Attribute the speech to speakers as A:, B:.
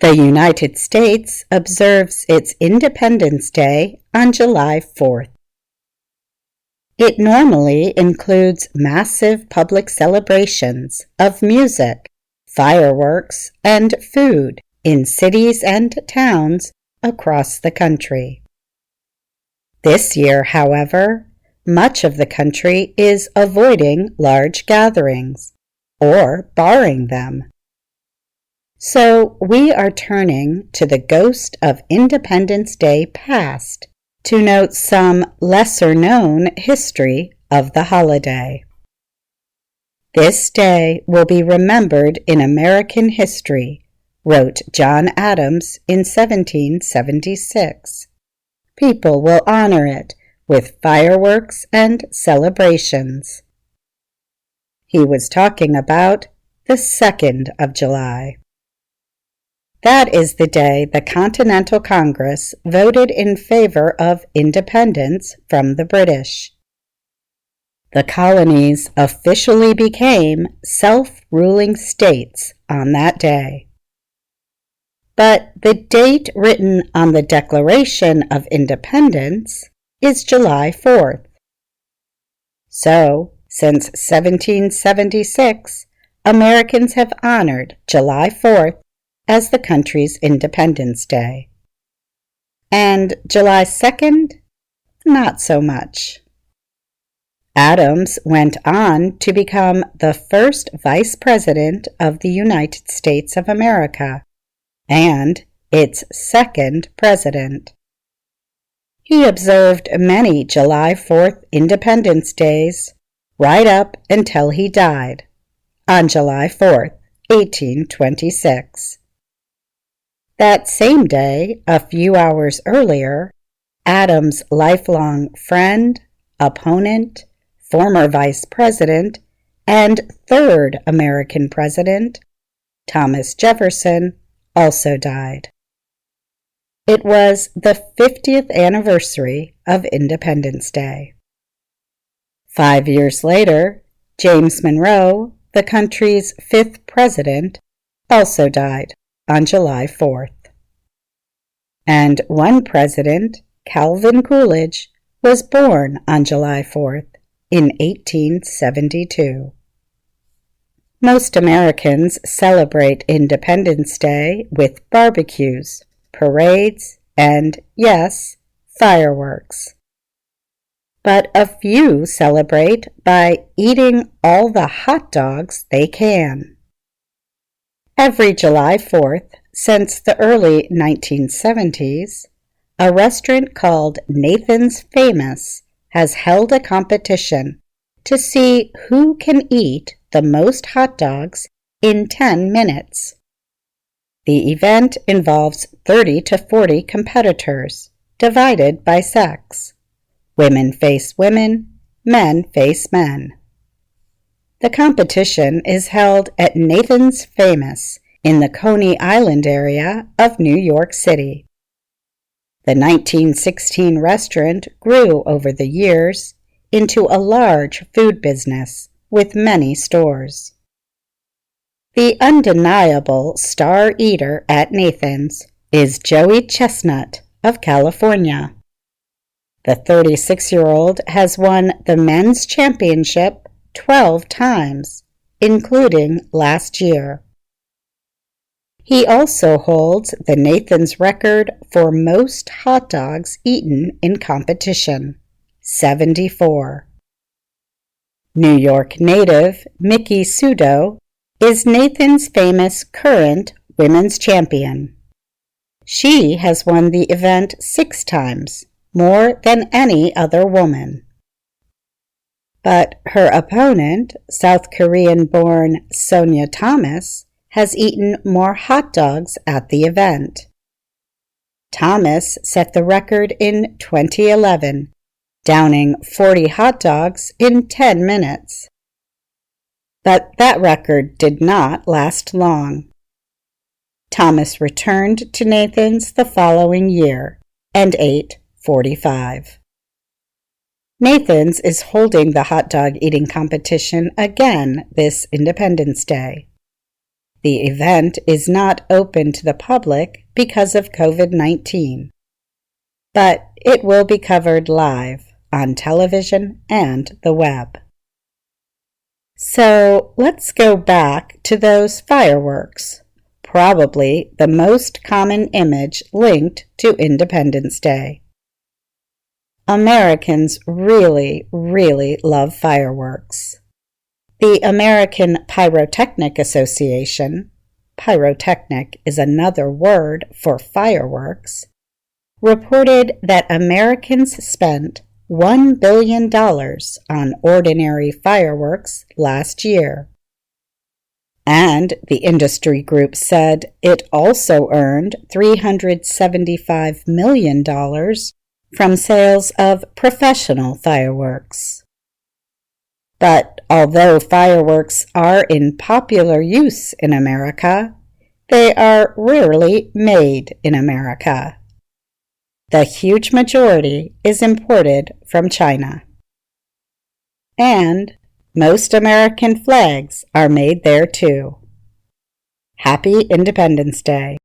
A: The United States observes its Independence Day on July 4th. It normally includes massive public celebrations of music, fireworks, and food in cities and towns across the country. This year, however, much of the country is avoiding large gatherings or barring them. So we are turning to the ghost of Independence Day past to note some lesser-known history of the holiday. This day will be remembered in American history, wrote John Adams in 1776. People will honor it with fireworks and celebrations. He was talking about the 2nd of July. That is the day the Continental Congress voted in favor of independence from the British. The colonies officially became self-ruling states on that day. But the date written on the Declaration of Independence is July 4th. So, since 1776, Americans have honored July 4th as the country's Independence Day. And July 2nd? Not so much. Adams went on to become the first Vice President of the United States of America and its second President. He observed many July 4th Independence Days right up until he died on July 4th, 1826. That same day, a few hours earlier, Adams' lifelong friend, opponent, former vice president, and third American president, Thomas Jefferson, also died. It was the 50th anniversary of Independence Day. 5 years later, James Monroe, the country's 5th president, also died on July 4th. And one president, Calvin Coolidge, was born on July 4th in 1872. Most Americans celebrate Independence Day with barbecues, parades, and, yes, fireworks. But a few celebrate by eating all the hot dogs they can. Every July 4th, since the early 1970s, a restaurant called Nathan's Famous has held a competition to see who can eat the most hot dogs in 10 minutes. The event involves 30 to 40 competitors, divided by sex. Women face women, men face men. The competition is held at Nathan's Famous in the Coney Island area of New York City. The 1916 restaurant grew over the years into a large food business with many stores. The undeniable star eater at Nathan's is Joey Chestnut of California. The 36-year-old has won the men's championship 12 times, including last year. He also holds the Nathan's record for most hot dogs eaten in competition, 74. New York native Mickey Sudo is Nathan's Famous current women's champion. She has won the event 6 times, more than any other woman. But her opponent, South Korean-born Sonia Thomas, has eaten more hot dogs at the event. Thomas set the record in 2011, downing 40 hot dogs in 10 minutes. But that record did not last long. Thomas returned to Nathan's the following year and ate 45. Nathan's is holding the hot dog eating competition again this Independence Day. The event is not open to the public because of COVID-19, but it will be covered live on television and the web. So let's go back to those fireworks, probably the most common image linked to Independence Day. Americans really, really love fireworks. The American Pyrotechnic Association, pyrotechnic is another word for fireworks, reported that Americans spent $1 billion on ordinary fireworks last year. And the industry group said it also earned $375 million from sales of professional fireworks. But although fireworks are in popular use in America, they are rarely made in America. The huge majority is imported from China. And most American flags are made there too. Happy Independence Day!